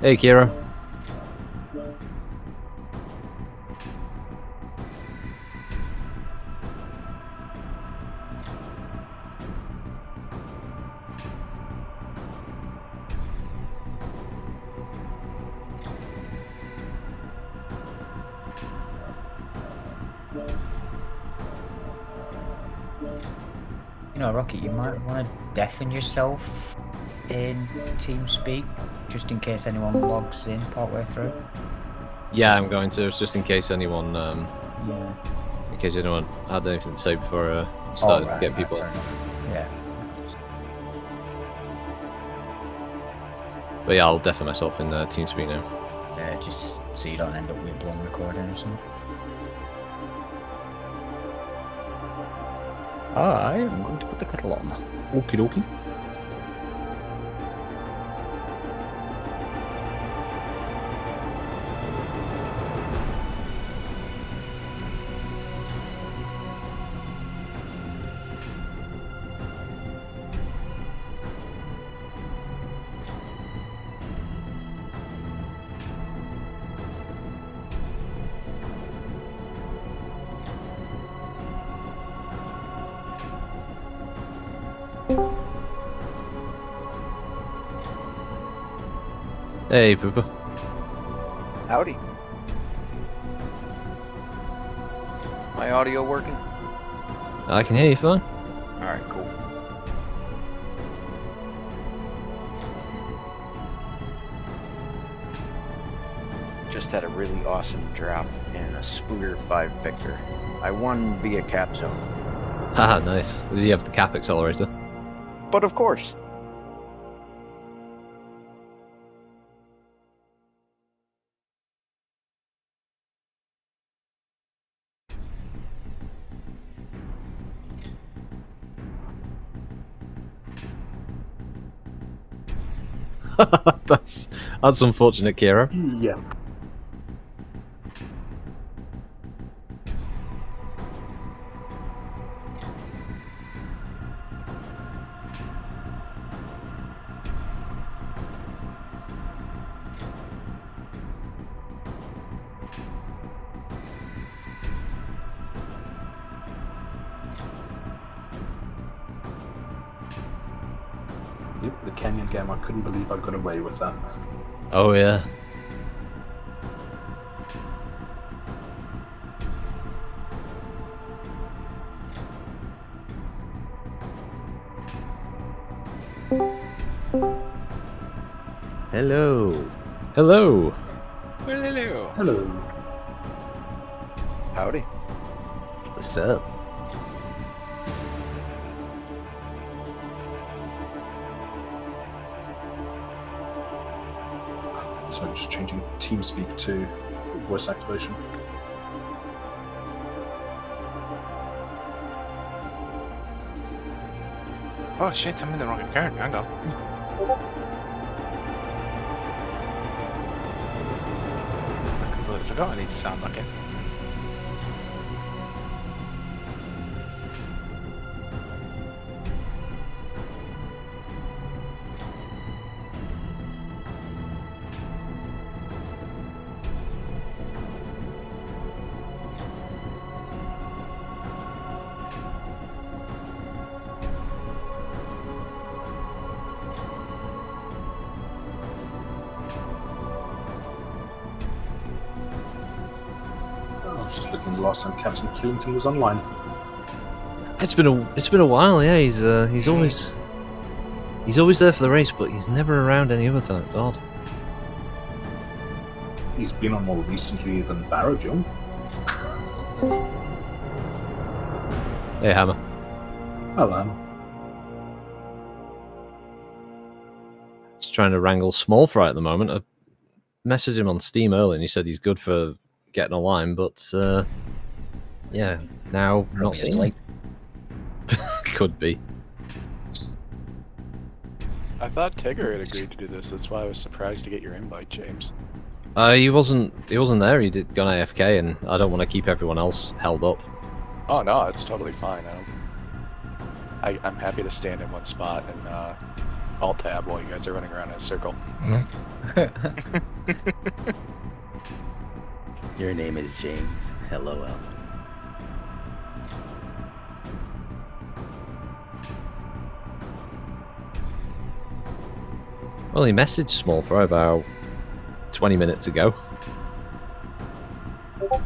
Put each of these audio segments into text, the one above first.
Hey, Kira. You know, Rocky, you might want to deafen yourself in TeamSpeak, just in case anyone logs in partway through. Yeah, I'm going to. It's just in case anyone, Yeah. in case anyone had anything to say before started to get people. Fair enough. Yeah. But yeah, I'll deafen myself in TeamSpeak now. Yeah, just so you don't end up with blown recording or something. I am going to put the kettle on. Okie dokie. Hey, Poopa. Howdy. My audio working? I can hear you fine. Alright, cool. Just had a really awesome drop in a Spooter 5 Victor. I won via cap zone. Haha, nice. Did you have the cap accelerator? But of course. that's unfortunate, Kira. Yeah. Yep, the Kenyan game, I couldn't believe I got away with that. Oh, yeah. Hello. Hello. Hello. Hello. Howdy. What's up? So I'm just changing TeamSpeak to voice activation. Oh shit, I'm in the wrong account. Hang on. I completely forgot I need to sound back in. I was just looking the last time Captain Killington was online. It's been a while. Yeah, he's always there for the race, but he's never around any other time. It's odd. He's been on more recently than Barrow Jump. Hey, Hammer. Hello. Just trying to wrangle Small Fry at the moment. I messaged him on Steam earlier, and he said he's good for getting a line, but yeah, now not seeing late. Could be. I thought Tigger had agreed to do this. That's why I was surprised to get your invite, James. He wasn't there. He did gone AFK, and I don't want to keep everyone else held up. Oh no, it's totally fine. I'm happy to stand in one spot and Alt tab while you guys are running around in a circle. Your name is James. LOL. Well, he messaged Small Fry about 20 minutes ago. I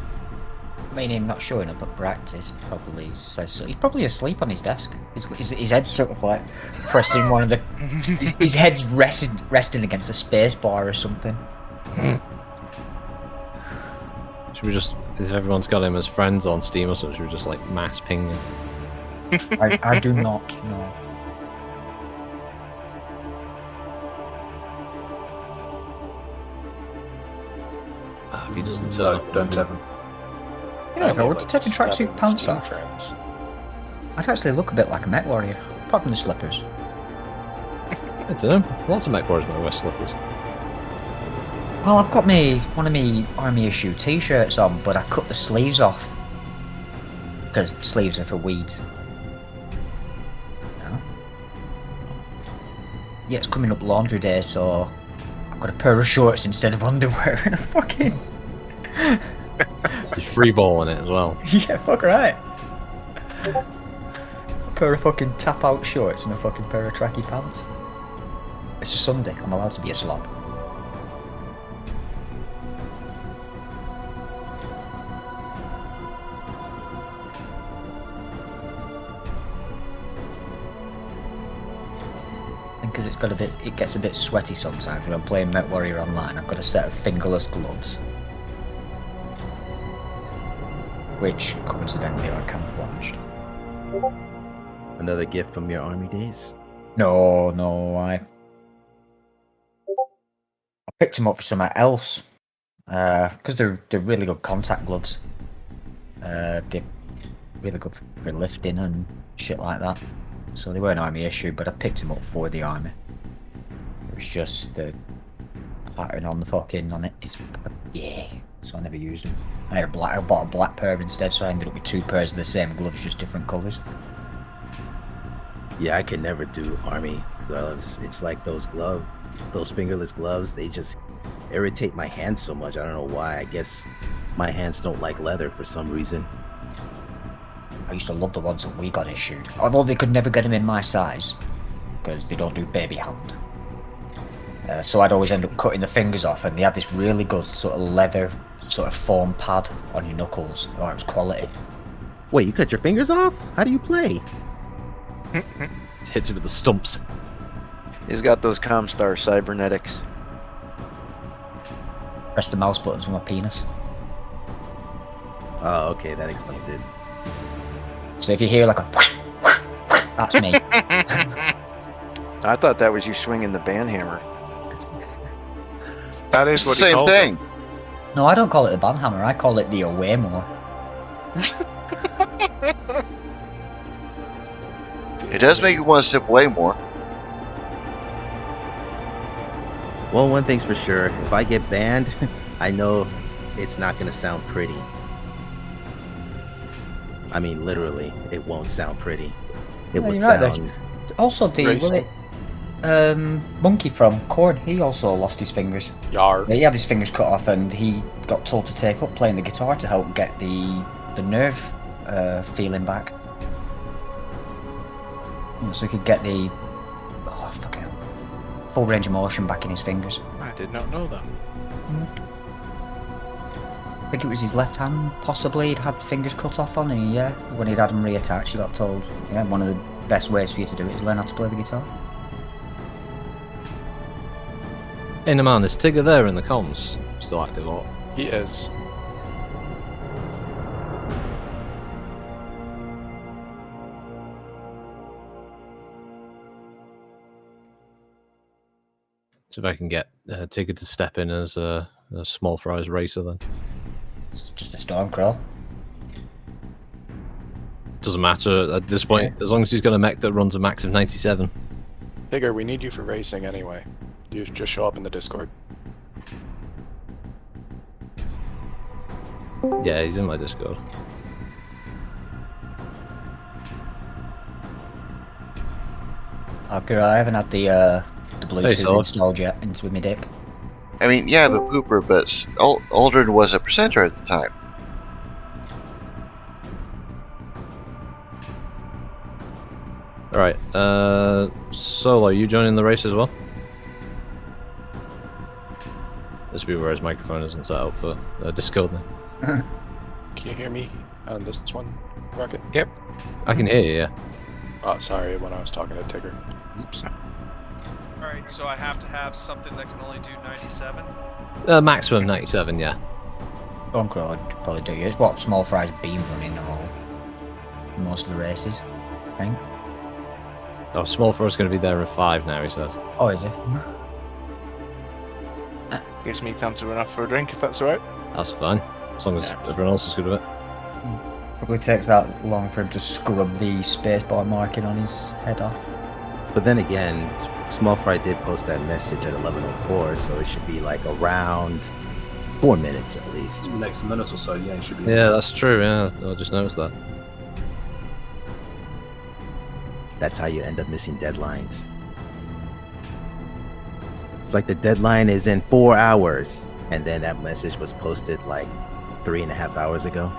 mean, him not showing up at practice probably says so. He's probably asleep on his desk. His head's sort of like pressing one of the. His head's resting against a space bar or something. Should we just, if everyone's got him as friends on Steam or something, should we just like mass ping him? I do not know. If he doesn't turn No, up, don't have him. You know, if I were to Like take the tracksuit 7 pants Steam off, friends. I'd actually look a bit like a mech warrior, apart from the slippers. I don't know. Lots of mech warriors might wear slippers. Well, I've got one of me army issue t-shirts on, but I cut the sleeves off because sleeves are for weeds. No. Yeah, it's coming up laundry day, so I've got a pair of shorts instead of underwear and a fucking He's freeballing it as well. yeah, fuck right. A pair of fucking tap-out shorts and a fucking pair of tracky pants. It's a Sunday. I'm allowed to be a slob. Because it gets a bit sweaty sometimes when I'm playing Mech Warrior Online. I've got a set of fingerless gloves, which coincidentally are camouflaged. Another gift from your army days? No, I picked them up for something else because they're really good contact gloves. They're really good for lifting and shit like that. So they weren't army issue, but I picked them up for the army. It was just the pattern on the fucking on it is yeah. So I never used them. I bought a black pair instead, so I ended up with 2 pairs of the same gloves, just different colours. Yeah, I can never do army gloves. It's like those fingerless gloves, they just irritate my hands so much. I don't know why. I guess my hands don't like leather for some reason. I used to love the ones that we got issued, although they could never get them in my size because they don't do baby hand. So I'd always end up cutting the fingers off, and they had this really good sort of leather sort of foam pad on your knuckles. Oh, it was quality. Wait, you cut your fingers off? How do you play? Hits it with the stumps. He's got those Comstar cybernetics. Press the mouse buttons with my penis. Oh, okay, that explains it. So if you hear like a that's me. I thought that was you swinging the band hammer. That is It's the what he same calls thing. No, I don't call it the banhammer. I call it the away more. It does make you want to step away more. Well, one thing's for sure. If I get banned, I know it's not going to sound pretty. I mean, literally, it won't sound pretty. It Yeah, would you're right there. sound... Also, Racing. Monkey from Korn, he also lost his fingers. Yar. Yeah, he had his fingers cut off, and he got told to take up playing the guitar to help get the nerve feeling back. So he could get the full range of motion back in his fingers. I did not know that. I think it was his left hand, possibly. He'd had fingers cut off on, and yeah, when he'd had them reattached, he got told, yeah, one of the best ways for you to do it is learn how to play the guitar. Hey, Naman, is Tigger there in the comms? Still active or? He is. So if I can get Tigger to step in as a small fries racer, then It's just a Stormcrow. doesn't matter at this point as long as he's got a mech that runs a max of 97. Tigger, we need you for racing anyway. You just show up in the Discord. Yeah, he's in my Discord. Okay, I haven't had the Bluetooth Sword. installed yet into my dick. I mean, yeah, but Pooper, but Aldrin was a presenter at the time. Alright, Solo, you joining the race as well? This will be where his microphone isn't set up for Discord now. Can you hear me on this one, Rocket? Yep. I can hear you, yeah. Oh, sorry, when I was talking to Tigger. Oops. Alright, so I have to have something that can only do 97? Maximum 97, yeah. Bunkro would probably do you. It's what Small Fry's been running all most of the races, I think. Oh, Small Fry's going to be there in 5 now, he says. Oh, is it? Gives me time to run off for a drink if that's alright. That's fine, as long as everyone else is good with it. Probably takes that long for him to scrub the spacebar marking on his head off. But then again, Small Fry did post that message at 11:04, so it should be like around 4 minutes at least. Next minute or so, yeah, it should be. Yeah, that's true, yeah, I just noticed that. That's how you end up missing deadlines. It's like the deadline is in 4 hours, and then that message was posted like 3.5 hours ago.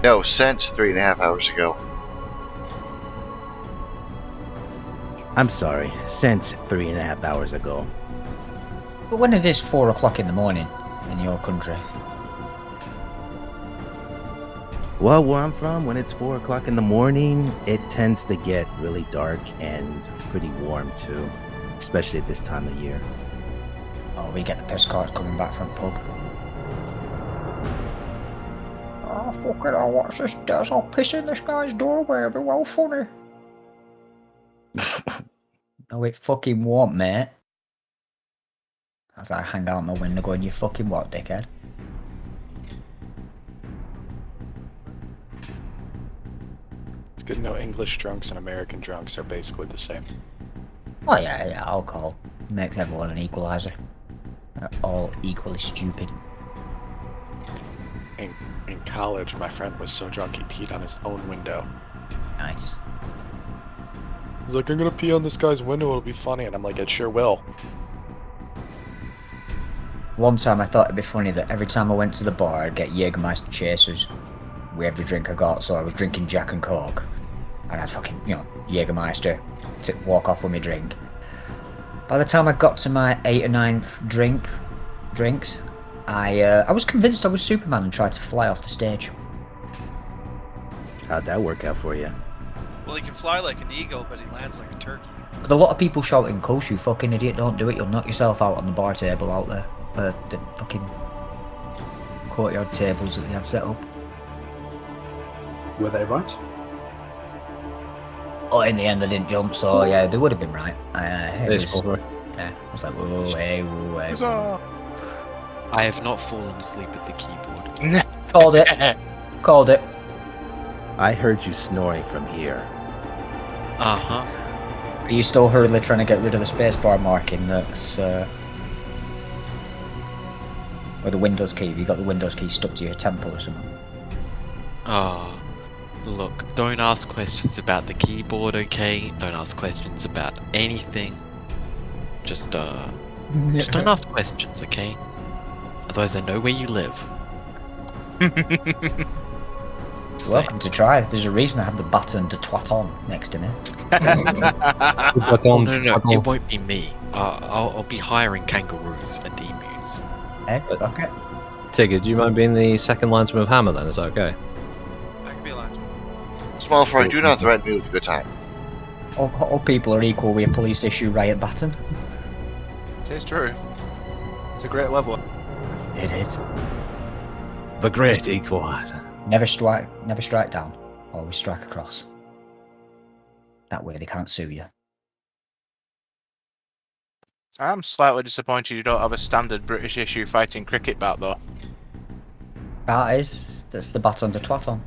No, sent 3.5 hours ago. I'm sorry, sent 3.5 hours ago. But when it is 4 o'clock in the morning in your country, Well, where I'm from, when it's 4 o'clock in the morning, it tends to get really dark and pretty warm too, especially at this time of year. oh, we get the piss cards coming back from the pub. Oh, fuck it, I'll watch this. I'll piss in this guy's doorway. It'll be well funny. No, it fucking won't, mate. As I hang out my window going, you fucking what, dickhead? It's good to know English drunks and American drunks are basically the same. Oh, yeah, alcohol makes everyone an equalizer. They're all equally stupid. In college, my friend was so drunk he peed on his own window. Nice. He's like, I'm gonna pee on this guy's window, it'll be funny. And I'm like, it sure will. One time I thought it'd be funny that every time I went to the bar, I'd get Jägermeister chasers with every drink I got. So I was drinking Jack and Coke, and I'd fucking, Jägermeister to walk off with my drink. By the time I got to my 8th or 9th drinks, I was convinced I was Superman and tried to fly off the stage. How'd that work out for you? Well, he can fly like an eagle, but he lands like a turkey. With a lot of people shouting, "Coach, you fucking idiot, don't do it, you'll knock yourself out" on the bar table out there. The fucking courtyard tables that they had set up. Were they right? Oh, in the end, I didn't jump, so yeah, they would have been right. It is Small Fry. Yeah, I was like, whoa, hey, whoa, hey. Huzzah! I have not fallen asleep at the keyboard. Called it. Called it. I heard you snoring from here. Uh-huh. Are you still hurriedly trying to get rid of the spacebar marking that's, or the Windows key? Have you got the Windows key stuck to your temple or something? Oh, look, don't ask questions about the keyboard, okay? Don't ask questions about anything. Just don't ask questions, okay? Otherwise I know where you live. Just Welcome to try. There's a reason I have the button to twat on next to me. no, it won't be me. I'll be hiring kangaroos and emus. Hey, okay. Tigger, do you mind being the second linesman of Hammer then? Is that okay? I can be a linesman. Small Fry, do not threaten me with a good time. All people are equal with a police issue riot button. It is true. It's a great level. It is. The Great Equalizer. Never strike down. Always strike across. That way they can't sue you. I'm slightly disappointed you don't have a standard British issue fighting cricket bat though. That's the baton to twat on.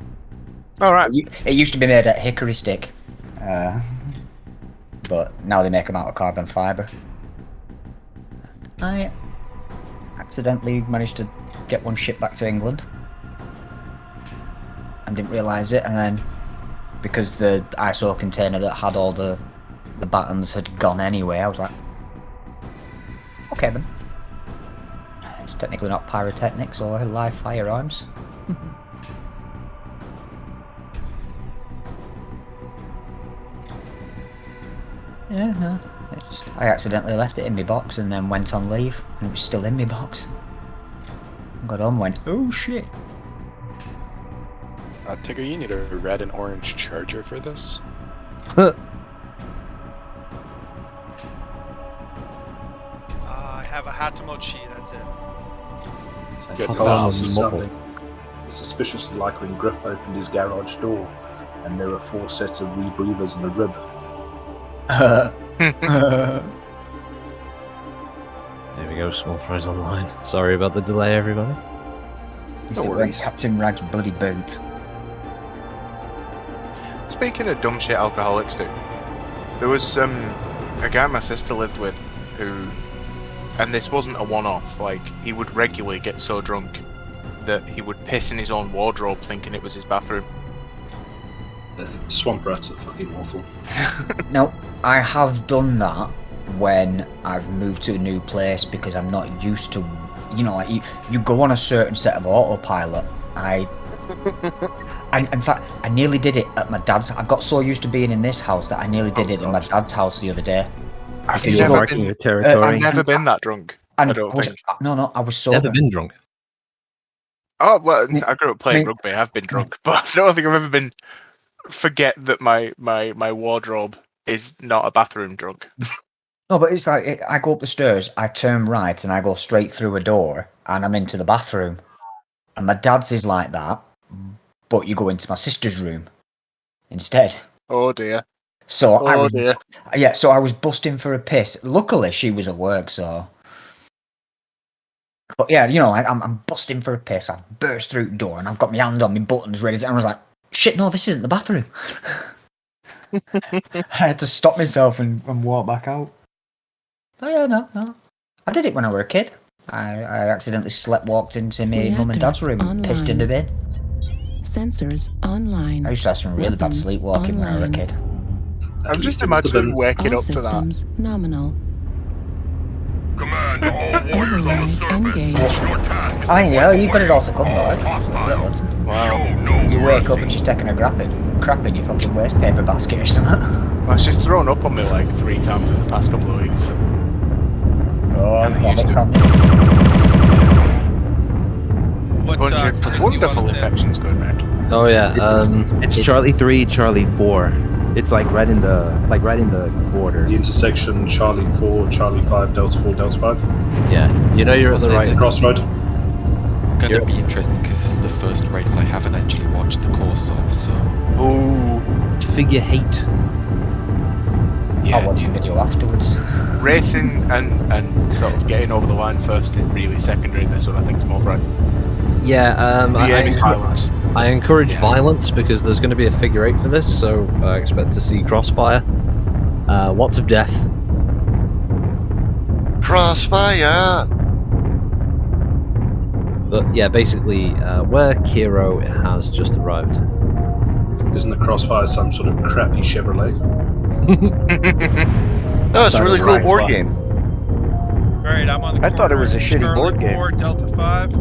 Alright. It used to be made out of hickory stick. But now they make them out of carbon fibre. I accidentally managed to get one shipped back to England and didn't realise it, and then because the ISO container that had all the buttons had gone anyway. I was like, okay then. It's technically not pyrotechnics or live firearms. Yeah, no. I accidentally left it in my box and then went on leave, and it was still in my box. Got home and went, oh shit. Tigger, you need a red and orange charger for this. I have a Hatamochi, that's it. Good. How The long house was is the sounding suspiciously like when Griff opened his garage door, and there were 4 sets of rebreathers and a rib. There we go, Small Fries Online. Sorry about the delay, everybody. No worries. Captain Rag's bloody boot. Speaking of dumb shit alcoholics do, there was a guy my sister lived with who, and this wasn't a one-off, like, he would regularly get so drunk that he would piss in his own wardrobe thinking it was his bathroom. Swamp rats are fucking awful. Now, I have done that when I've moved to a new place because I'm not used to, you know, like you go on a certain set of autopilot. In fact, I nearly did it at my dad's. I got so used to being in this house that I nearly did it in my dad's house the other day. I've You're never marking been, your territory. I've never been that drunk. And I don't think. No, I was sober. Never been drunk. Oh, well, I grew up playing I mean- rugby. I've been drunk, but I don't think I've ever been. Forget that my wardrobe is not a bathroom drunk. No, but it's like I go up the stairs, I turn right, and I go straight through a door, and I'm into the bathroom. And my dad's is like that, but you go into my sister's room instead. Oh dear. So I Oh was, dear. yeah, so I was busting for a piss. Luckily, she was at work, so. But yeah, you know, like I'm busting for a piss. I burst through the door, and I've got my hand on my buttons ready to. And I was like, shit, no, this isn't the bathroom. I had to stop myself and walk back out. Oh yeah, no. I did it when I was a kid. I accidentally walked into my mum and dad's room and pissed in the bin. Sensors online. I used to have some really bad sleepwalking when I was a kid. I'm just imagining waking All up to that. systems nominal. Command all warriors on the surface. Engage. Your task is I mean, yeah, you got it all to come, though. Wow. You wake up and she's taking a crap in your fucking waste paper basket or something. Well, she's thrown up on me like 3 times in the past couple of weeks. So. Oh, I'm used to it. What, Bunch of clinic do you wonderful want us in? infections going around. Oh yeah, It's Charlie 3, Charlie 4. It's like right in the borders. The intersection Charlie 4, Charlie 5, Delta 4, Delta 5. yeah. You know you're at the Also, right this- Crossroad. Going to be interesting because this is the first race I haven't actually watched the course of, so Ooh. figure hate. I'll Yeah. watch the video afterwards. Racing and sort of getting over the line first is really secondary. This one I think is more right. Yeah, The aim is violence. I encourage violence because there's going to be a figure 8 for this, so I expect to see crossfire. Lots of death. Crossfire! But yeah, basically, where Kiro has just arrived. Isn't the Crossfire some sort of crappy Chevrolet? No, it's a really cool Right, board fine. game. Alright, I'm on the I thought it corner was a of shitty Charlie board game. 4, Delta 5.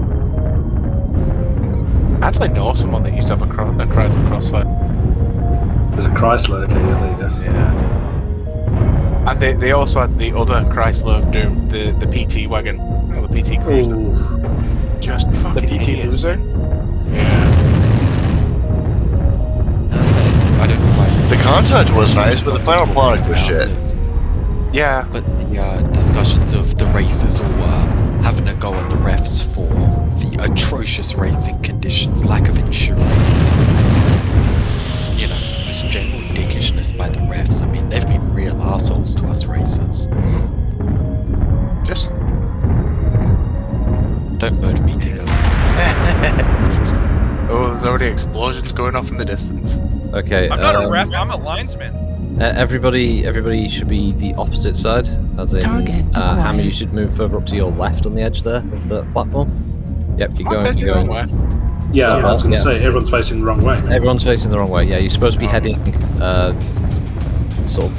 I actually know someone that used to have a Chrysler Crossfire. There's a Chrysler. Okay, yeah, there you go. Yeah. And they also had the other Chrysler of Doom, the PT wagon, or the PT Cruiser. Ooh. Just fucking The PT idiots. Loser? I don't know why. The content was nice, but the final product was shit. Yeah. But the discussions of the racers all having a go at the refs for the atrocious racing conditions, lack of insurance, you know, just general dickishness by the refs. I mean, they've been real assholes to us racers. Just Don't murder me, Digger. oh, there's already explosions going off in the distance. Okay. I'm not a ref, I'm a linesman. Everybody should be the opposite side, as in Target Hammer. acquired. You should move further up to your left on the edge there of the platform. Yep, keep I'm going. Keep facing the wrong going. way. Yeah, I was going to Yeah. say everyone's facing the wrong way. Everyone's facing the wrong way. Yeah, you're supposed to be heading sort of.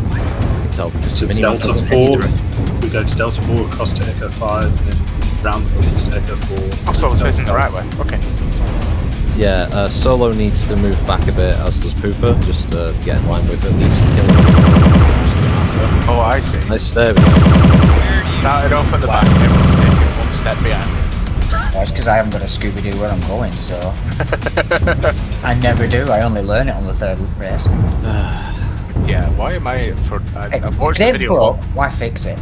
Tell because To the minimap Delta doesn't any 4. direction. We go to Delta 4 across to Echo 5, and then round the buildings to Echo 4. Also, I was facing the right way. Okay. Yeah, Solo needs to move back a bit, as does Pooper, just to get in line with at least killing. Oh, I see. Nice, there we go. Started off at the back, everyone's taking one step behind. That's because I haven't got a Scooby-Doo where I'm going, so... I never do, I only learn it on the third race. Yeah, why am I for? I've watched If the it video. broke, why fix it?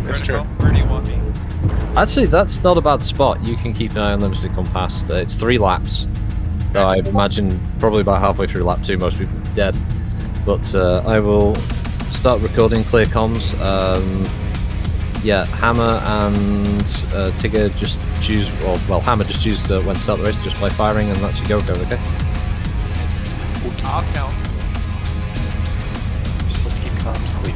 It's true. Where do you want me? Actually, that's not a bad spot. You can keep an eye on them as they come past. It's 3 laps. Though I imagine probably about halfway through lap 2, most people will be dead. But I will start recording clear comms. Yeah, Hammer and Tigger just choose, or well, Hammer just choose when to start the race just by firing, and that's your go code, okay? I'll count. You're supposed to keep comms clear.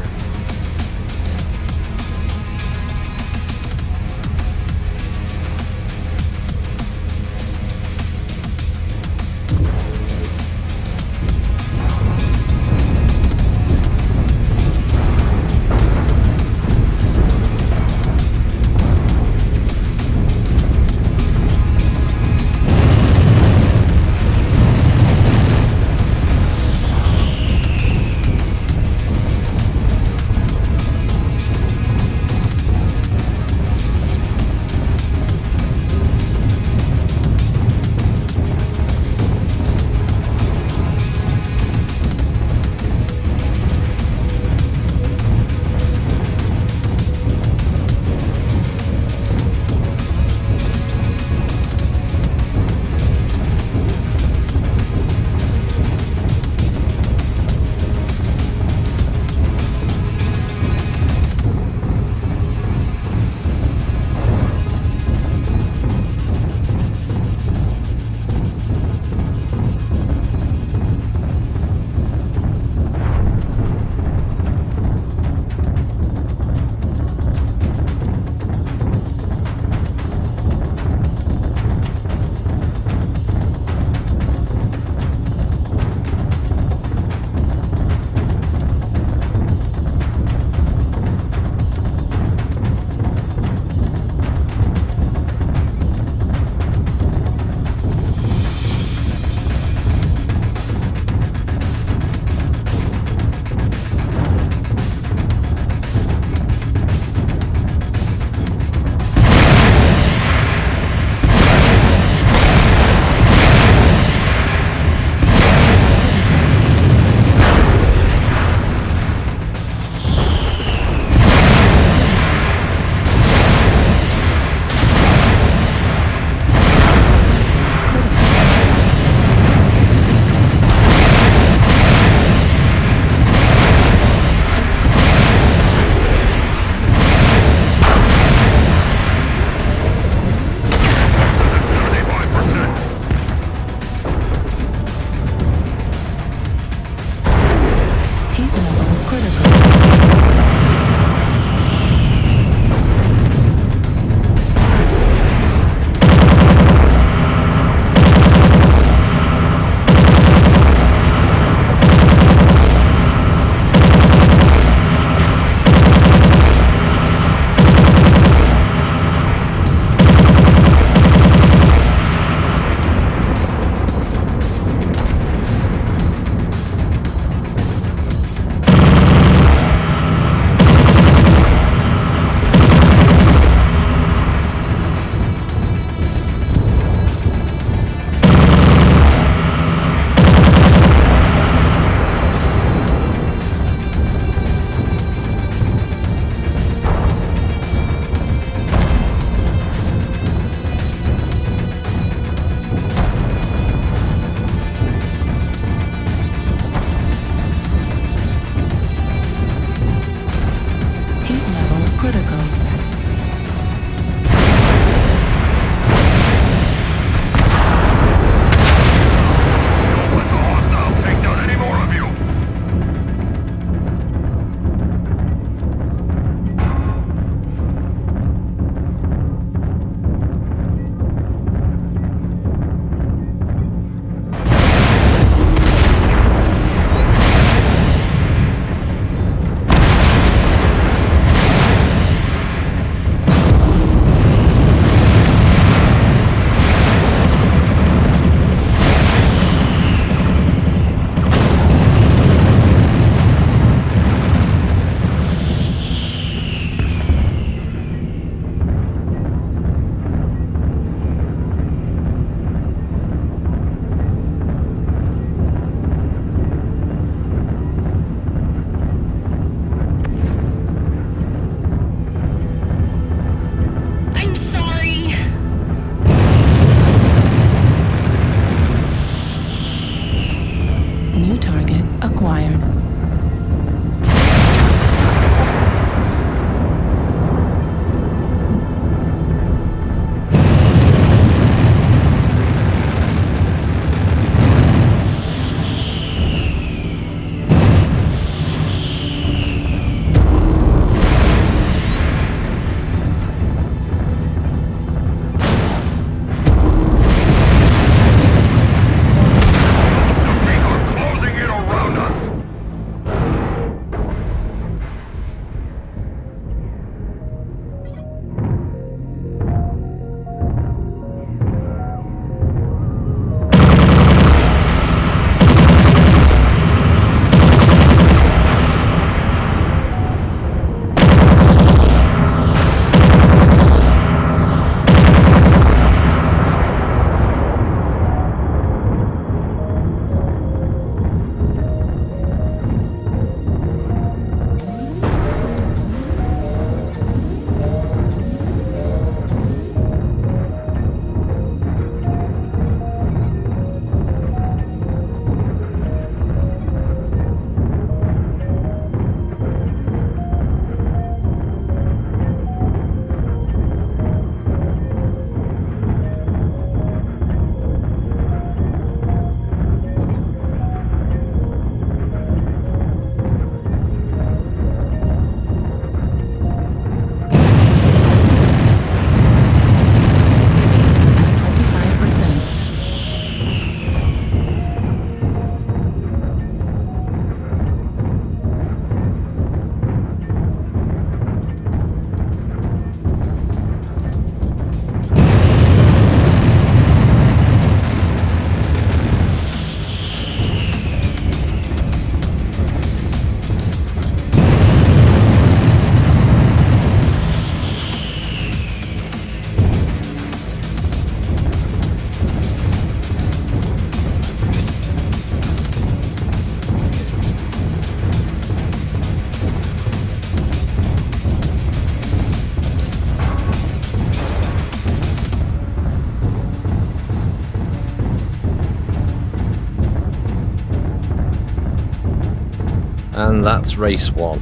And that's race 1.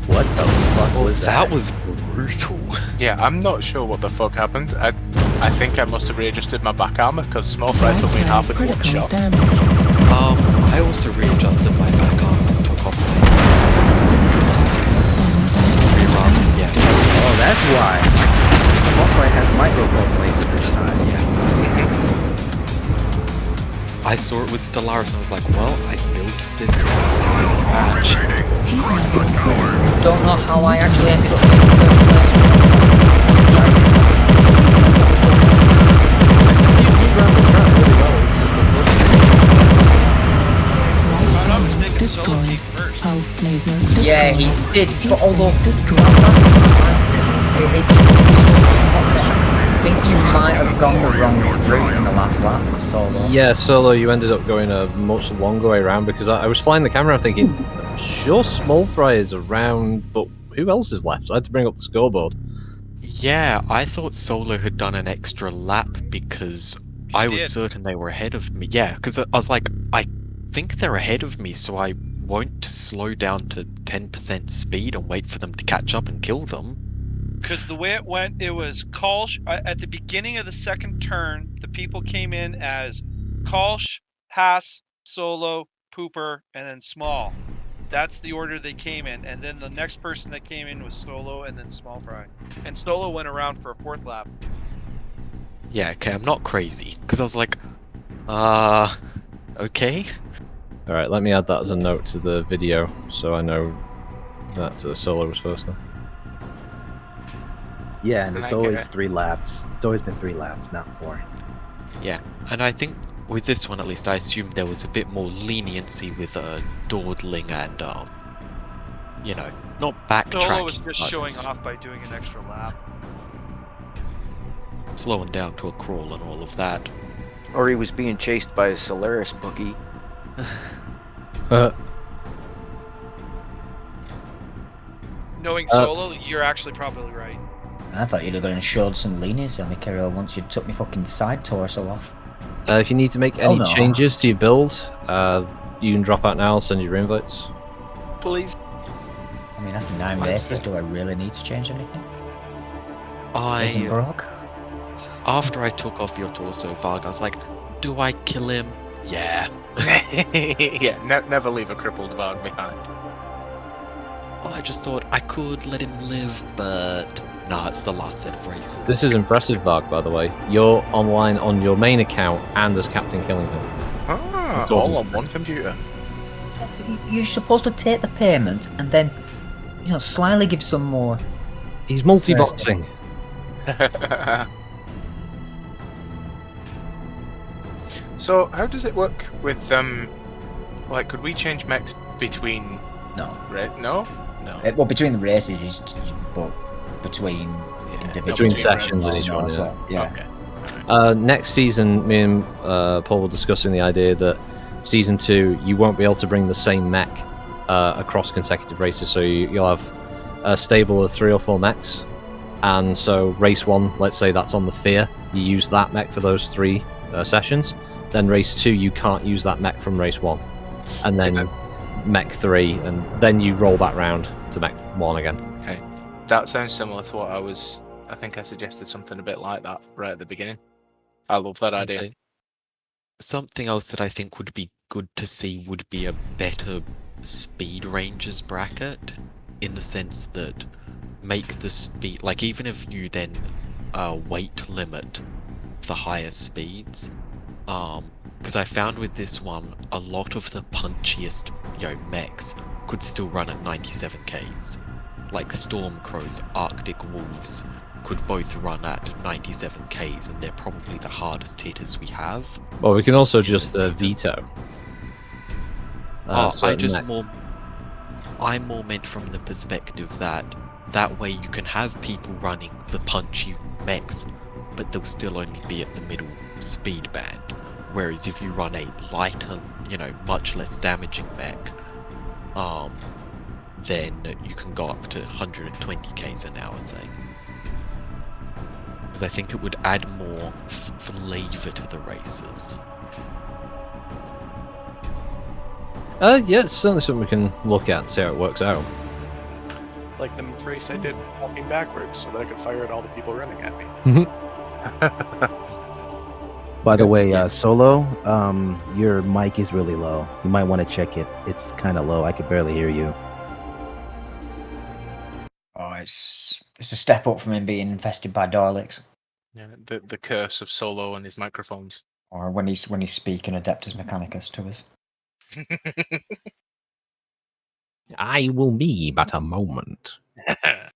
What the fuck was that? That was brutal. Yeah, I'm not sure what the fuck happened. I think I must have readjusted my back armor because Small Fry took me in half with one Critical shot. damage. I also readjusted my back arm and took off my rerun. Yeah. Oh, that's why. Small Fry has micro pulse lasers this time. Yeah. I saw it with Stellaris and I was like, well, I built this match. Don't know how I actually ended up in the first place. If I'm not mistaken, Solo came first. Pulse laser. Yeah, he did, but although Destroy. I think you might have gone the wrong route in the last lap, Solo. Yeah, Solo, you ended up going a much longer way around because I was flying the camera thinking, I'm sure Small Fry is around, but who else is left? I had to bring up the scoreboard. Yeah, I thought Solo had done an extra lap because I was did. certain they were ahead of me. Yeah, because I was like, I think they're ahead of me, so I won't slow down to 10% speed and wait for them to catch up and kill them. Because the way it went, it was Kolsch at the beginning of the second turn. The people came in as Kolsch, Haas, Solo, Pooper, and then Small. That's the order they came in, and then the next person that came in was Solo, and then Small Fry. And Solo went around for a 4th lap. Yeah, okay, I'm not crazy. Because I was like, okay. Alright, let me add that as a note to the video so I know that Solo was first now. Yeah, and it's I get always it. 3 laps. It's always been 3 laps, not 4. Yeah, and I think with this one at least, I assumed there was a bit more leniency with dawdling and, you know, not backtracking. Solo was just but showing off by doing an extra lap. slowing down to a crawl and all of that. Or he was being chased by a Solaris bookie. Knowing Solo, you're actually probably right. I thought you'd have gone and showed some leniency on me, Kirill, once you took me fucking side torso off. If you need to make any no. changes to your build, you can drop out now, I'll send you your invites. Please. I mean, after 9 races, do I really need to change anything? Isn't I, broke? after I took off your torso, Varg, I was like, do I kill him? Yeah. Yeah, never leave a crippled Varg behind. Well, I just thought I could let him live, but nah, it's the last set of races. This is impressive, Varg, by the way. You're online on your main account and as Captain Killington. Ah, Cool. all on one computer. You're supposed to take the payment and then, you know, slyly give some more. He's multi-boxing. So, how does it work with, like, could we change mechs between... No. Right? No? No. Well, between the races, is but between individual Between sessions in each one, so, yeah. Okay. Next season, me and Paul were discussing the idea that Season 2, you won't be able to bring the same mech across consecutive races, so you'll have a stable of 3 or 4 mechs, and so race 1, let's say that's on the Fear, you use that mech for those 3 sessions, then race 2, you can't use that mech from race 1, and then mech 3, and then you roll back round to mech 1 again. Okay. That sounds similar to what I think I suggested something a bit like that right at the beginning. I love that idea. So, something else that I think would be good to see would be a better speed ranges bracket, in the sense that make the speed, like even if you then weight limit the higher speeds, because I found with this one a lot of the punchiest mechs could still run at 97 Ks. Like Stormcrows, Arctic Wolves could both run at 97 Ks, and they're probably the hardest hitters we have. Well, we can also just veto. I'm more meant from the perspective that way you can have people running the punchy mechs, but they'll still only be at the middle speed band. Whereas if you run a lighter, much less damaging mech, then you can go up to 120 Ks an hour, say. Because I think it would add more flavor to the races. Yeah, it's certainly something we can look at and see how it works out. Like the race I did walking backwards so that I could fire at all the people running at me. By the way, Solo, your mic is really low. You might want to check it. It's kind of low. I could barely hear you. Oh, it's a step up from him being infested by Daleks. Yeah, the curse of Solo and his microphones. Or when he's speaking Adeptus Mechanicus to us. I will be but a moment. The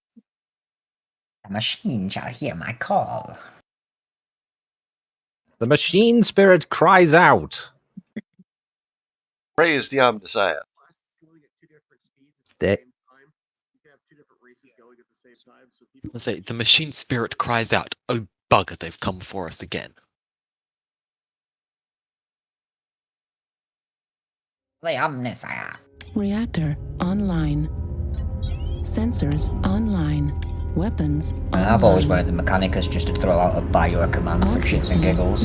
machine shall hear my call. The machine spirit cries out. Praise the Omnissiah. Let's say the machine spirit cries out, "Oh bugger, they've come for us again." The Omnissiah. Reactor online. Sensors online. Weapons online. I've always wanted the Mechanicus just to throw out a bio command for shits and giggles.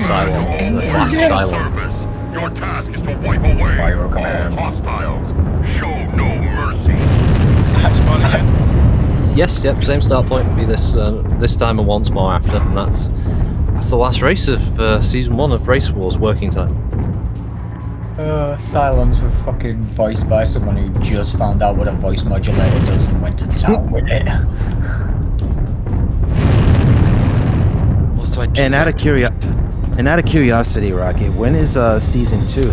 Silence, the classic silence. Your task is to wipe away Bio all command. hostiles. Show no mercy. Same spot again. Yes, yep, same start point would be this time and once more after, and that's the last race of season 1 of Race Wars Working Time. Silence were fucking voiced by someone who just found out what a voice modulator does and went to town with it. Also, And out of curiosity, Rocket, when is season 2?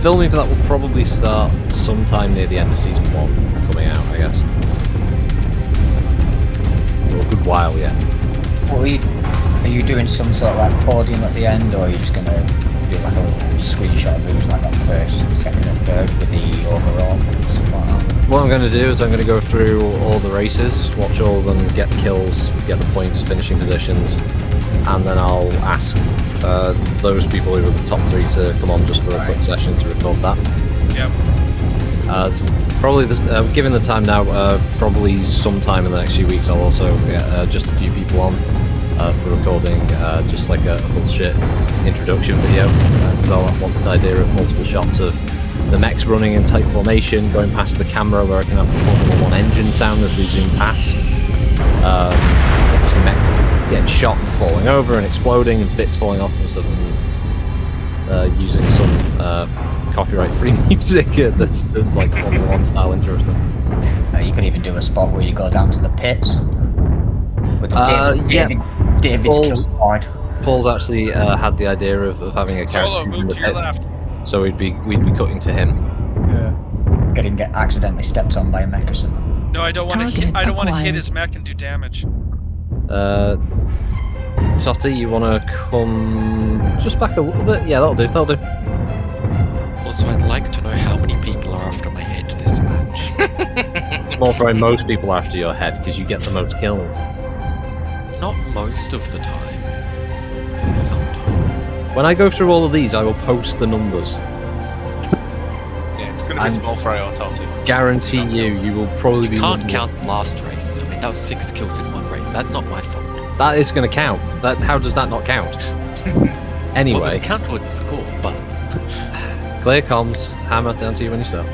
Filming for that will probably start sometime near the end of season 1 coming out, I guess. For a good while yet. Well, are you doing some sort of like podium at the end, or are you just gonna do like a little screenshot of who's like on first, second, and third with the overall stuff like that? What I'm going to do is I'm going to go through all the races, watch all of them, get the kills, get the points, finishing positions, and then I'll ask those people who are the top 3 to come on just for a quick session to record that. Yep. It's probably given the time now, probably sometime in the next few weeks I'll also get just a few people on for recording just like a bullshit introduction video, because I want this idea of multiple shots of the mechs running in tight formation, going past the camera where I can have the Formula 1 engine sound as they zoom past. Obviously mechs getting shot and falling over and exploding and bits falling off and stuff, and using some copyright-free music that's like Formula 1 style intro stuff. You could even do a spot where you go down to the pits with the David's kill squad. Paul's actually had the idea of having a character Solo, move to your left. so we'd be cutting to him. Yeah. Getting accidentally stepped on by a mech or something. No, I don't want to hit. I don't want to hit his mech and do damage. Totti, you want to come just back a little bit? Yeah, that'll do. Also, I'd like to know how many people are after my head this match. It's more throwing most people after your head because you get the most kills. Not most of the time. Maybe sometimes. When I go through all of these, I will post the numbers. Yeah, it's going to be small fry or Totti. Guarantee you will probably be. You can't count last race. I mean, that was 6 kills in one race. That's not my fault. That is going to count. How does that not count? Anyway. Well, it would count towards the score, but... Clear comms. Hammer down to you when you start.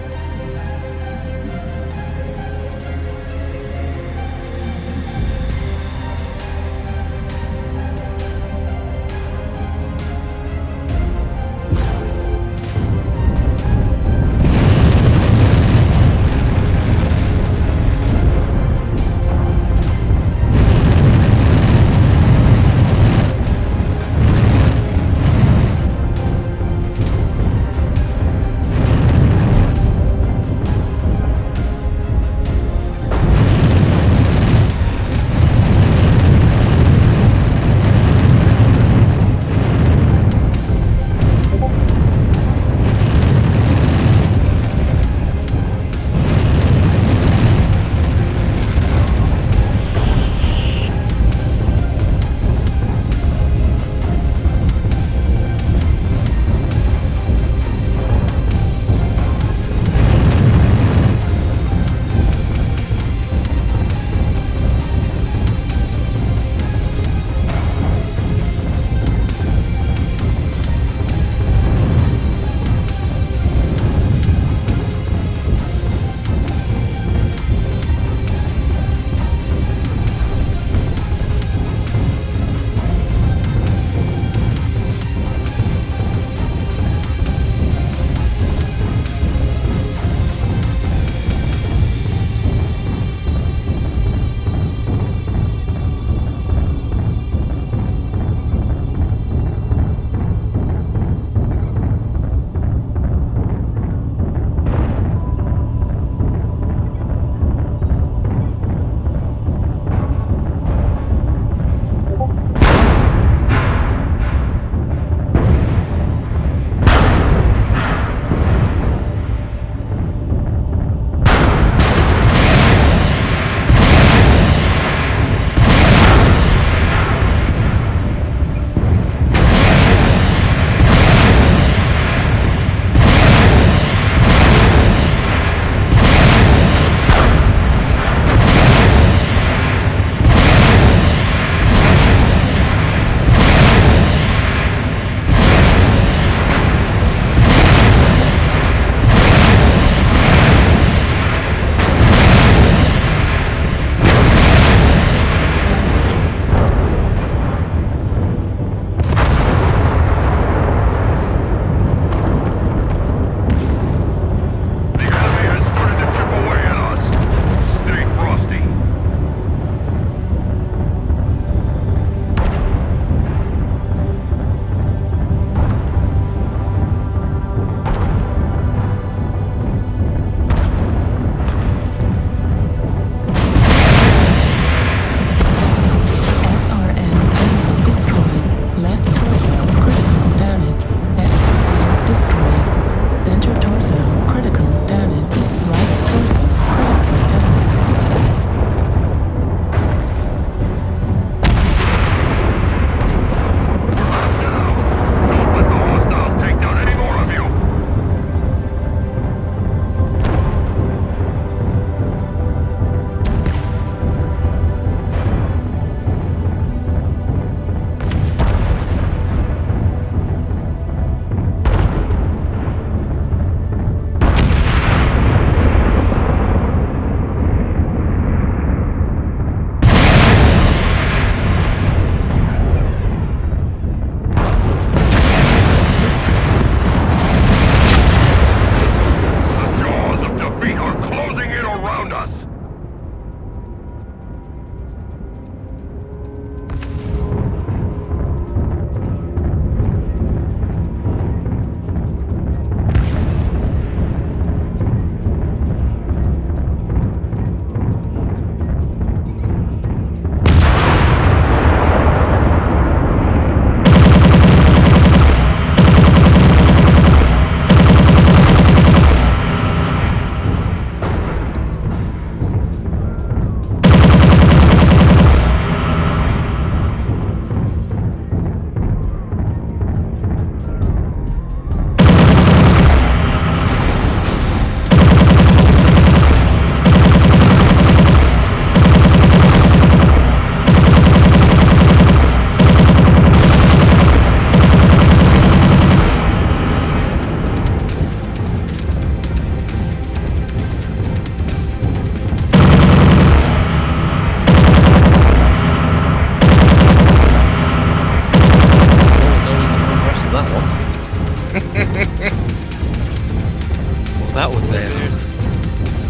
that was it.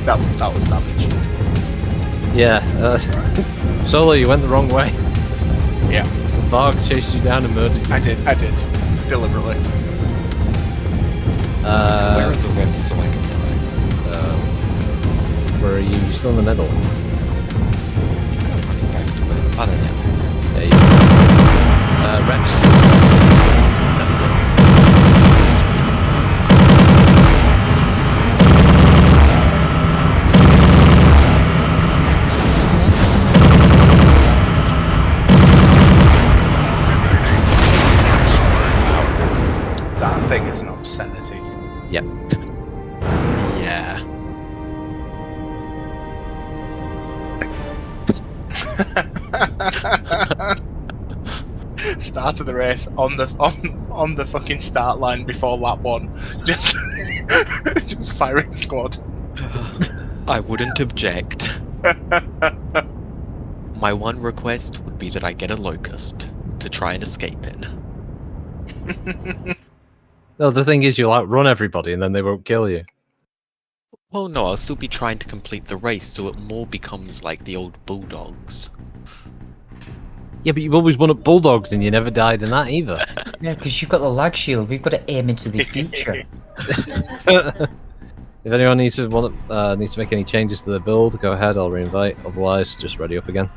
That was savage. Yeah. Solo, you went the wrong way. Yeah. Varg chased you down and murdered you. I did. Deliberately. Where are the refs so I can die? Where are you? You still in the middle? I'm running back to where? I don't know. Yeah, you refs. That thing is an obscenity. Yep. Yeah. Start of the race on the fucking start line before lap 1. Just just firing squad. I wouldn't object. My one request would be that I get a locust to try and escape in. No, the thing is, you'll outrun everybody and then they won't kill you. Well, no, I'll still be trying to complete the race, so it more becomes like the old Bulldogs. Yeah, but you've always won at Bulldogs and you never died in that either. Yeah, because you've got the lag shield. We've got to aim into the future. If anyone needs to make any changes to their build, go ahead, I'll reinvite. Otherwise, just ready up again.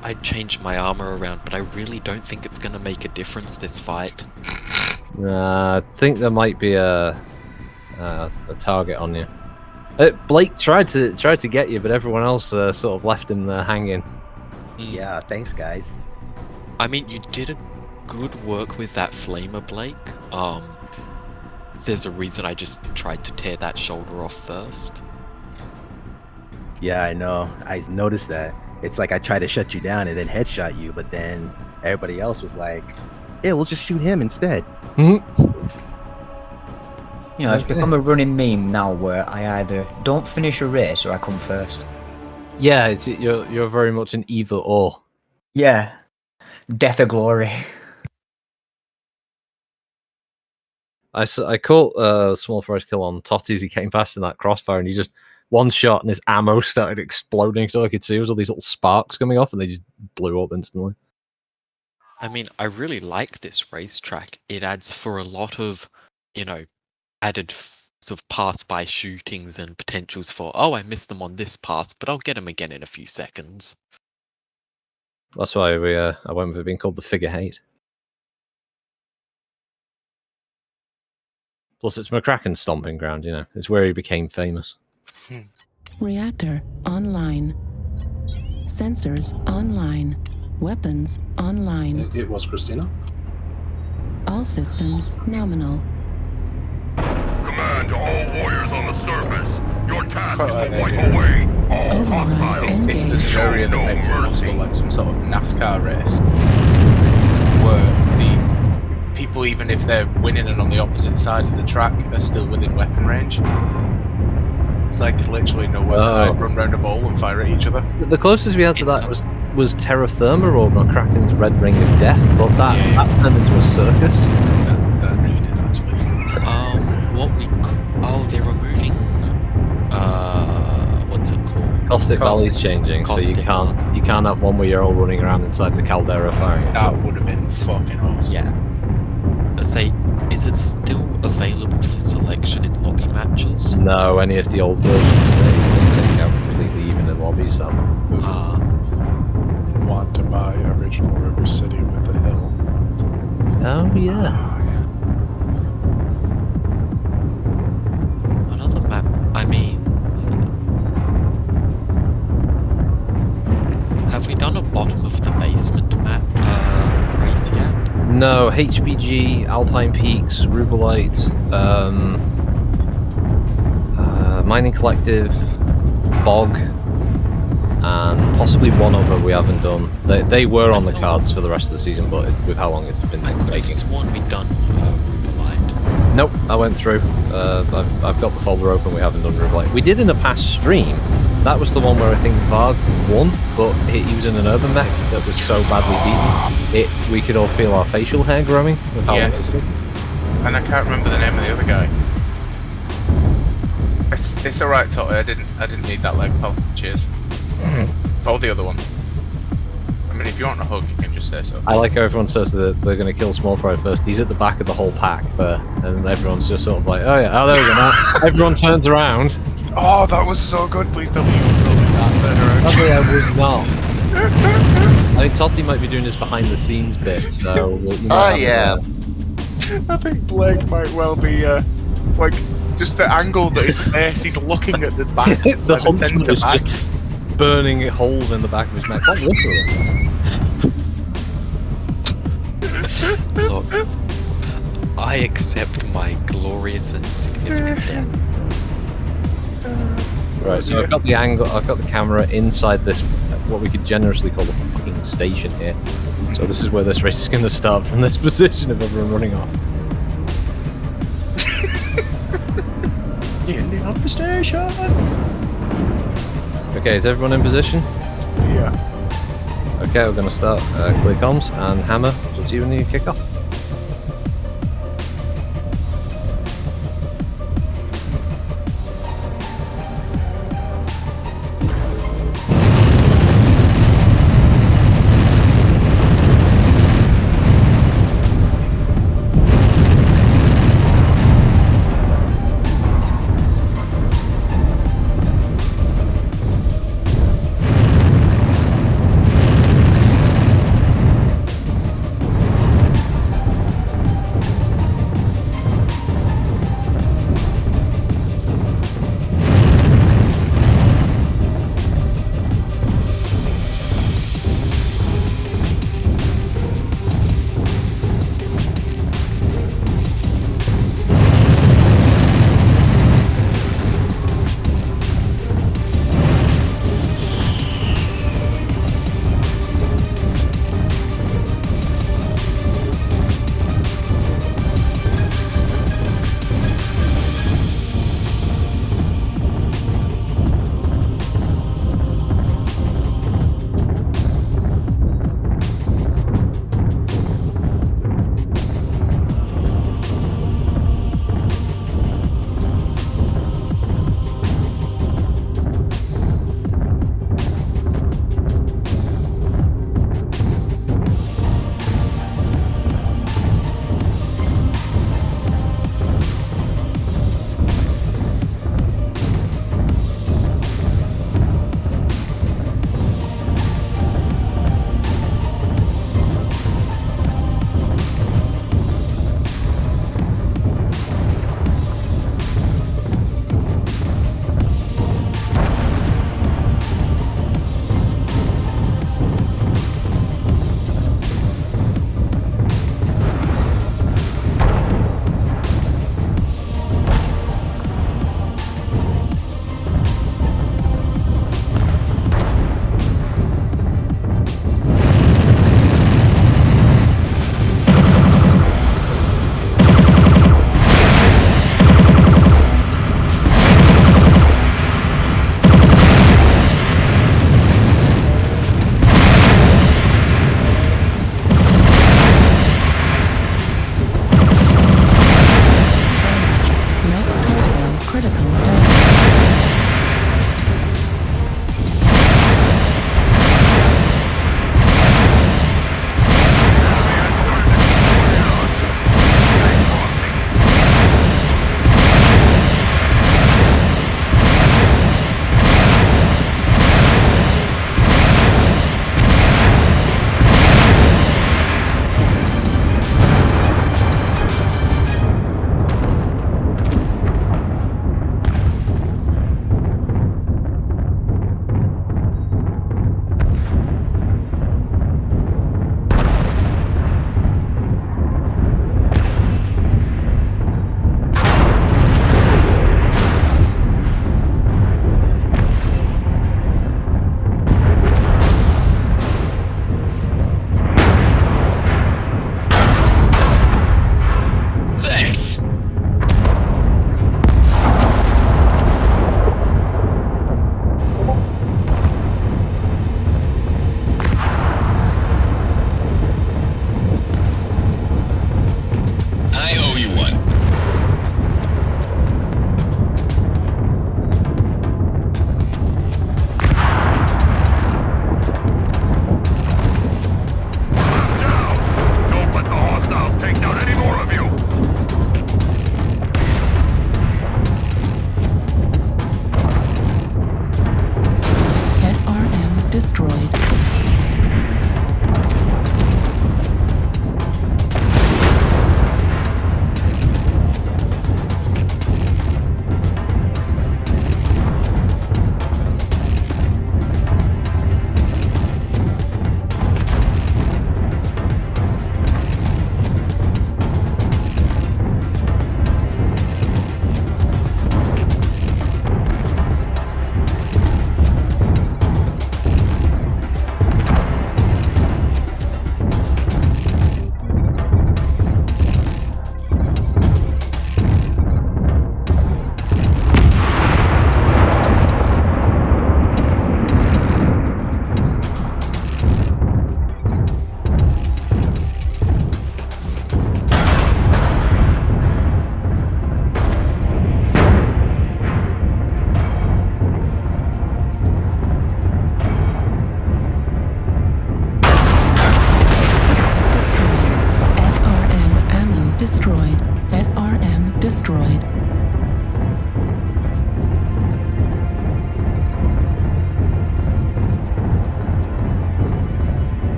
I'd change my armor around, but I really don't think it's going to make a difference this fight. I think there might be a target on you. Blake tried to get you, but everyone else sort of left him there hanging. Yeah, thanks, guys. I mean, you did a good work with that flamer, Blake. There's a reason I just tried to tear that shoulder off first. Yeah, I know. I noticed that. It's like I tried to shut you down and then headshot you, but then everybody else was like, yeah, we'll just shoot him instead. Mm-hmm. You know, it's become a running meme now where I either don't finish a race or I come first. Yeah, you're very much an either or. Yeah. Death or glory. I caught small forest kill on Totties. He came past in that crossfire and he just one shot and his ammo started exploding. So I could see there was all these little sparks coming off and they just blew up instantly. I mean, I really like this racetrack. It adds for a lot of, added sort of pass-by shootings and potentials for, oh, I missed them on this pass, but I'll get them again in a few seconds. That's why I went with it being called the Figure 8. Plus, it's McCracken's stomping ground, It's where he became famous. Reactor online. Sensors online. Weapons online. It was Christina. All systems nominal. Command to all warriors on the surface. Your task is to wipe away all hostiles. If there's an area that makes it possible, like some sort of NASCAR race, where the people, even if they're winning and on the opposite side of the track, are still within weapon range. It's like literally nowhere to run round a ball and fire at each other. The closest we had to that was Terra Firma or McCracken's Red Ring of Death, but that turned into a circus. That really did actually. They're removing what's it called? Caustic Valley's changing, so you can't have one where you're all running around inside the caldera firing. That would have been fucking awesome. Yeah. Let's say, is it still available for selection in lobby matches? No, any of the old versions they take out completely, even in lobbies. So. Want to buy original River City with the hill? Oh yeah. Another map. I mean, have we done a bottom of the basement map race yet? No, HBG, Alpine Peaks, Rubelite, Mining Collective, Bog, and possibly one other we haven't done. They were on the cards for the rest of the season, but with how long it's been taking. I've sworn we'd done Rubelite. Nope, I went through. I've got the folder open. We haven't done Rubelite. We did in a past stream. That was the one where I think Varg won, but he was in an urban mech that was so badly beaten, we could all feel our facial hair growing with how yes. And I can't remember the name of the other guy. It's alright, Totty. I didn't need that leg, pal. Cheers. Or the other one. I mean, if you want a hug, you can just say so. I like how everyone says that they're going to kill Small Fry first. He's at the back of the whole pack there, and everyone's just sort of like, oh yeah, oh there we go. Now everyone turns around. Oh, that was so good. Please tell me you were filming that turn around. Actually, I was not. I think Totty might be doing his behind the scenes bit, so you might have I think Blake might well be like just the angle that his face. He's looking at the back. the like huntsman the is back. just burning holes in the back of his neck. Not literally. Look, I accept my glorious and significant death. Right, so I've got the angle, I've got the camera inside this, what we could generously call the fucking station here. So this is where this race is going to start, from this position of everyone running off. Nearly off the station. Okay, is everyone in position? Yeah. Okay, we're going to start. Clear comms and Hammer. So it's you when you kick off.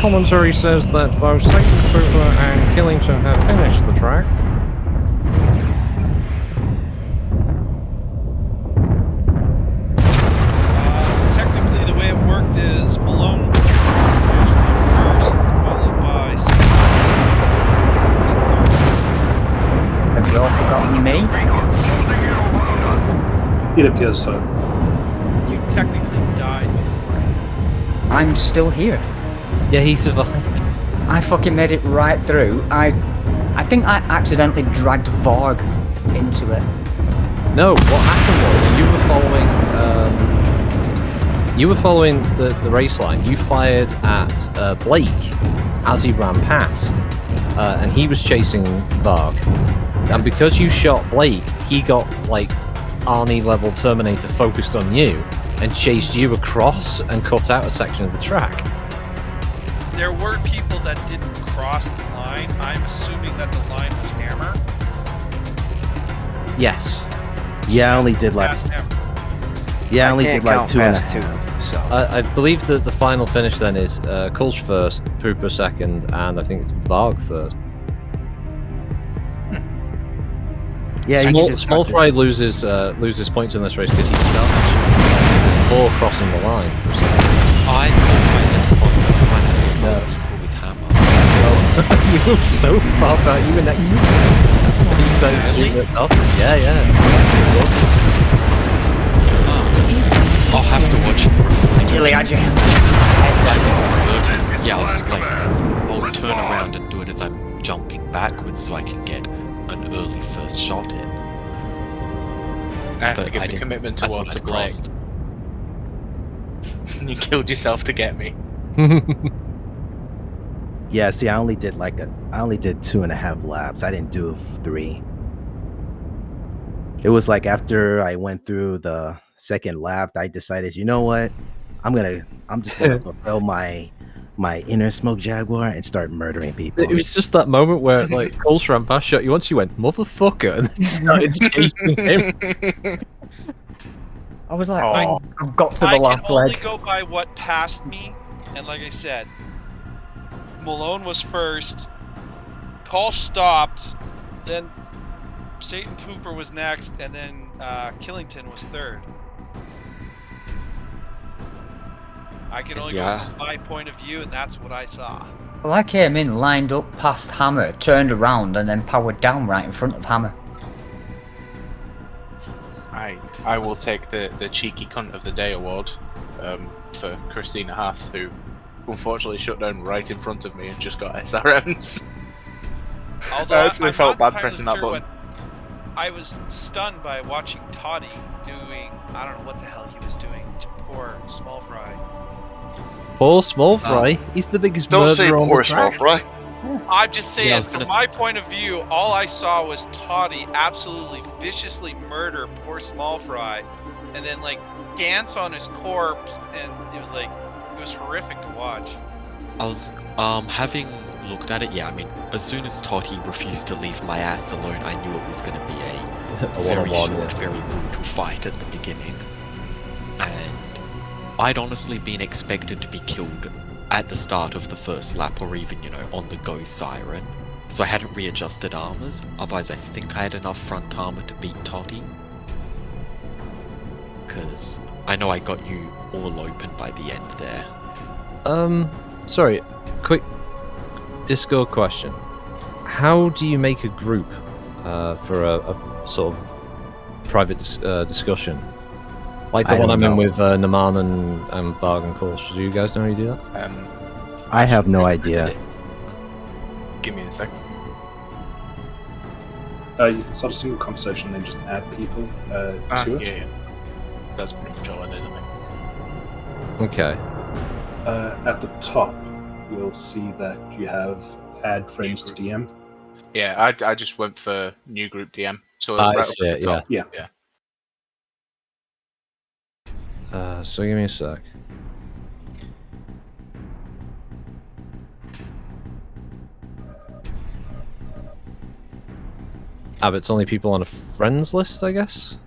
commentary says that both Satan Pooper and Killington have finished the track. Technically, the way it worked is Malone was first, followed by Satan. Have you all forgotten me? It appears so. You technically died beforehand. I'm still here. Yeah, he survived. I fucking made it right through. I think I accidentally dragged Varg into it. No, what happened was you were following the race line. You fired at Blake as he ran past, and he was chasing Varg. And because you shot Blake, he got like Arnie level Terminator focused on you and chased you across and cut out a section of the track. There were people that didn't cross the line. I'm assuming that the line was Hammer. Yes. Yeah, I only did like. Past Hammer. Yeah, I only can't did like count 2 and a past half. two, so I believe that the final finish then is Kulch first, Pooper second, and I think it's Varg third. Yeah, Small Fry loses points in this race because he started before crossing the line for a second. I thought I had crossed the line. I thought I was equal with Hammer. You were so far back. You were next to him. He started shooting at top. Yeah, yeah. I'll have to watch the Really, I just... Yeah, I was like, I'll turn around and do it as I'm jumping backwards so I can get an early first shot in. I have to give the commitment towards the Blake. You killed yourself to get me. Yeah, see, I only did 2.5 laps. I didn't do 3. It was like after I went through the second lap, I decided, you know what? I'm just gonna fulfill my inner smoke jaguar and start murdering people. It was just that moment where like Kulch ran past, shot you once, you went motherfucker, and then started chasing him. I was like, Oh. I've got to the I last can only leg. go by what passed me, and like I said, Malone was first. Call stopped, then Satan Pooper was next, and then Killington was third. I can only go from my point of view, and that's what I saw. Well, I came in, lined up past Hammer, turned around, and then powered down right in front of Hammer. I will take the cheeky cunt of the day award for Christina Haas, who unfortunately shut down right in front of me and just got SRMs. Although I actually felt bad entirely pressing that sure button. I was stunned by watching Toddy doing, I don't know what the hell he was doing to poor Small Fry. Poor Small Fry. He's the biggest Don't murderer say on poor the Small track. Fry. I'm just saying, Yeah, I was from gonna- my point of view, all I saw was Toddy absolutely viciously murder poor Small Fry, and then like dance on his corpse, and it was horrific to watch. I was having looked at it. Yeah, I mean, as soon as Toddy refused to leave my ass alone, I knew it was going to be a very one-on-one, short, very brutal fight at the beginning. And I'd honestly been expected to be killed at the start of the first lap, or even, you know, on the go siren. So I hadn't readjusted armors. Otherwise, I think I had enough front armor to beat Toddy. Because I know I got you all open by the end there. Sorry, quick Discord question. How do you make a group for a sort of private discussion? Like the I one don't I'm in know. with Naman and Varg and Kulch. Do you guys know how you do that? I have no idea. Give me a second. You can start a single conversation and then just add people to it. Yeah. That's pretty much all I did, I think. Okay. At the top, you'll see that you have add friends to DM. Yeah, I just went for new group DM. So I right see up at it, the top. Yeah. So give me a sec. But it's only people on a friends list, I guess?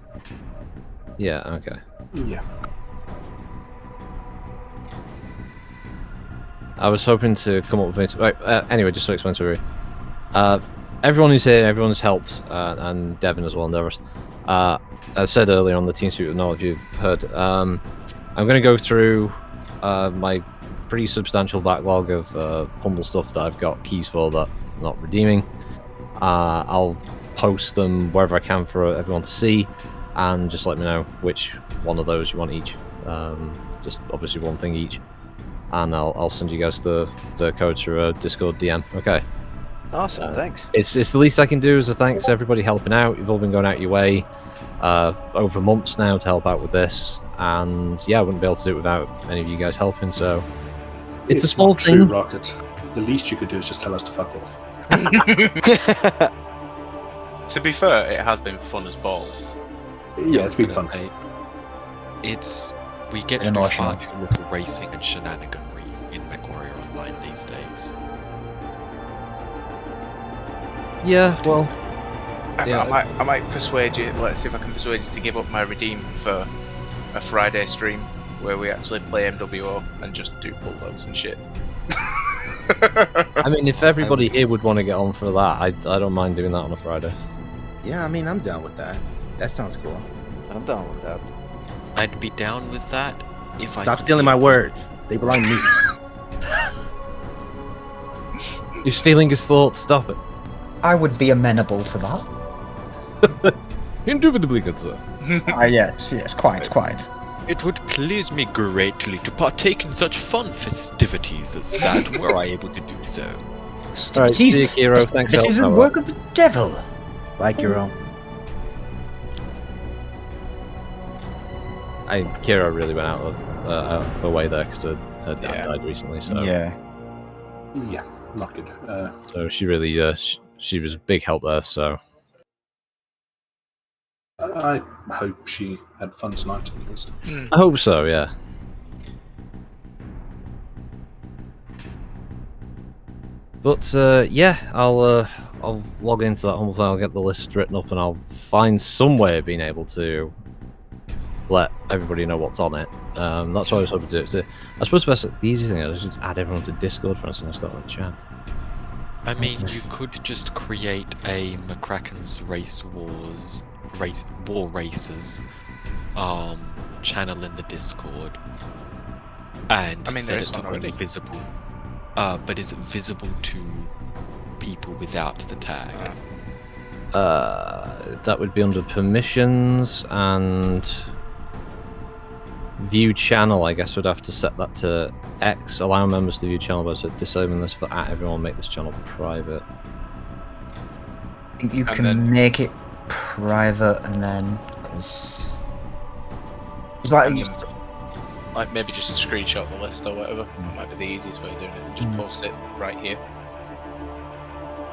Yeah, okay. Yeah. I was hoping to come up with it. Right, anyway, just to explain to you. Everyone who's here, everyone's helped, and Devin as well, and others. As I said earlier on the TeamSpeak, I don't know if you've heard. I'm going to go through my pretty substantial backlog of humble stuff that I've got keys for that I'm not redeeming. I'll post them wherever I can for everyone to see, and just let me know which one of those you want each. Just obviously one thing each, and I'll send you guys the code through a Discord DM. Okay. Awesome, thanks. It's the least I can do as a thanks to everybody helping out. You've all been going out your way over months now to help out with this, and yeah, I wouldn't be able to do it without any of you guys helping. So it's a small not true, thing. Rocket. The least you could do is just tell us to fuck off. To be fair, it has been fun as balls. Yeah, it's been fun. We get to do far too little racing and shenaniganry in MechWarrior Online these days. Yeah, well, I might persuade you. Let's see if I can persuade you to give up my redeem for a Friday stream where we actually play MWO and just do bulldogs and shit. I mean, if everybody here would want to get on for that, I don't mind doing that on a Friday. Yeah, I mean, I'm down with that. That sounds cool. I'm down with that. I'd be down with that if I Stop stealing my words. They belong to me. You're stealing his thoughts. Stop it. I would be amenable to that. Indubitably good, sir. Yes, quite. It would please me greatly to partake in such fun festivities as that, were I able to do so. Right, see you, Kiro. Thanks for It is the helping out. work of the devil. Bye, Kiro. Kira really went out of the way there because her dad died recently. So Yeah, not good. so she really she was a big help there. So I hope she had fun tonight at least. I hope so. Yeah. But yeah, I'll log into that humble file, I'll get the list written up, and I'll find some way of being able to let everybody know what's on it. That's what I was hoping to do. So I suppose the easy thing is just add everyone to Discord for instance and start with chat. I mean, you could just create a McCracken's War Races channel in the Discord, and set it to only visible. But is it visible to people without the tag? That would be under permissions and view channel. I guess we'd have to set that to X, allow members to view channel, but disabling this for @everyone, make this channel private. You can make it private and then because it's like maybe just screenshot the list or whatever. Might be the easiest way of doing it. Just post it right here.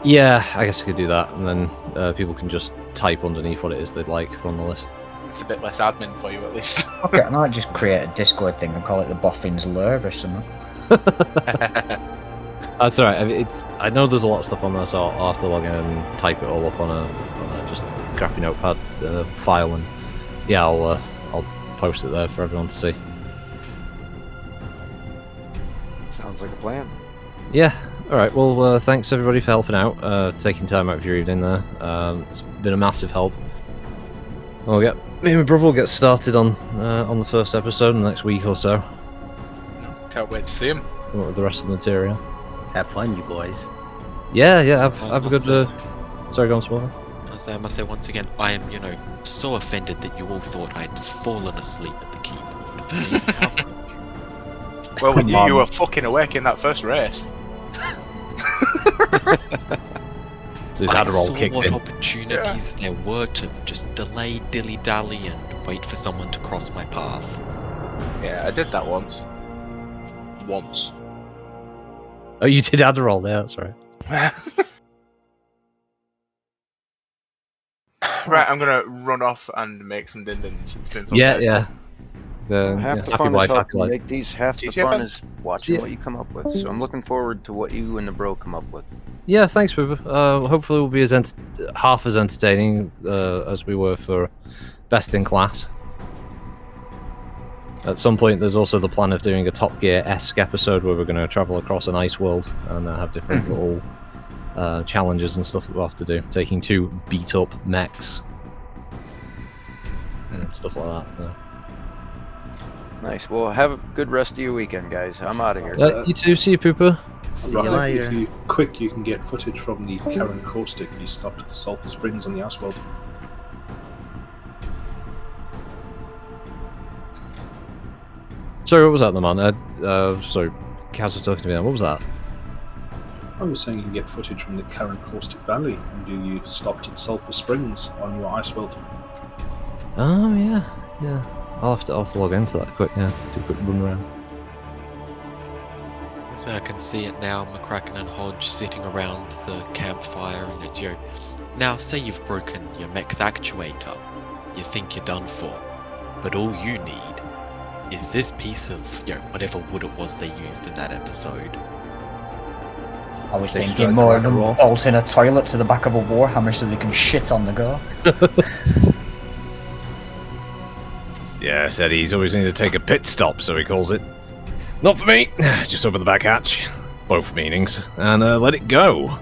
Yeah, I guess I could do that, and then people can just type underneath what it is they'd like from the list. It's a bit less admin for you at least. Okay, I might just create a Discord thing and call it the Boffin's Lure or something. That's alright. I mean, I know there's a lot of stuff on there, so I'll have to log in and type it all up on a just crappy notepad file, and yeah, I'll post it there for everyone to see. Sounds like a plan. Yeah. All right. Well, thanks everybody for helping out, taking time out of your evening there. It's been a massive help. Me and my brother will get started on the first episode in the next week or so. Can't wait to see him. With the rest of the material. Have fun, you boys. Yeah. Have a good. Sorry, go on, Spoiler. I must say once again, I am, so offended that you all thought I had just fallen asleep at the keyboard. Well, you were fucking awake in that first race. So his Adderall kicked in. What opportunities there were to just delay, dilly-dally, and wait for someone to cross my path. Yeah, I did that once. Oh, you did Adderall, yeah, that's right. Right, I'm gonna run off and make some din-dins. It's been fun. Yeah. Half the fun is helping you make these. Half the fun is watching what you come up with. So I'm looking forward to what you and the bro come up with. Yeah, thanks, Booba. Hopefully we'll be half as entertaining as we were for Best in Class. At some point, there's also the plan of doing a Top Gear-esque episode where we're going to travel across an ice world and have different little challenges and stuff that we'll have to do. Taking 2 beat-up mechs and stuff like that. Yeah. Nice. Well, have a good rest of your weekend, guys. I'm out of here. You too. See you, Pooper. See you later. If you can get footage from the Karen Caustic. He stopped at the Sulphur Springs on the asphalt. Sorry, what was that, the man? Sorry, Kaz was talking to me. What was that? I was saying you can get footage from the Karen Caustic Valley, and you stopped at Sulphur Springs on your ice world. Oh yeah. I'll have to log into that quick. Yeah, do a quick run around. So I can see it now. McCracken and Hodge sitting around the campfire, and it's you. Now, say you've broken your mech's actuator. You think you're done for, but all you need is this piece of, whatever wood it was they used in that episode. I was thinking more of them bolting a toilet to the back of a Warhammer so they can shit on the go. Yeah, said he's always need to take a pit stop, so he calls it. Not for me. Just open the back hatch. Both meanings. And let it go.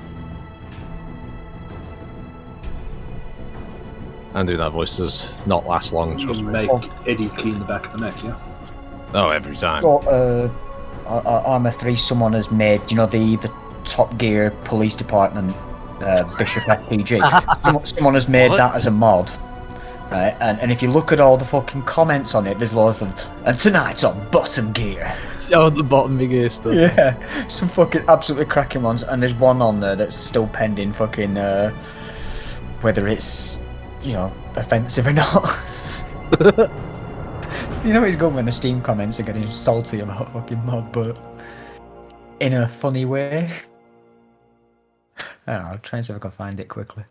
And do that voice does not last long, trust me. Make Eddie clean the back of the mech, yeah? Oh, every time. So, Armour 3, someone has made, the Top Gear Police Department Bishop FPG. Someone has made that as a mod. Right, and if you look at all the fucking comments on it, there's loads of and tonight's on Bottom Gear. Oh, the Bottom Gear stuff. Yeah, some fucking absolutely cracking ones, and there's one on there that's still pending fucking whether it's offensive or not. So it's good when the Steam comments are getting salty about fucking mod, but in a funny way. I don't know, I'll try and see if I can find it quickly.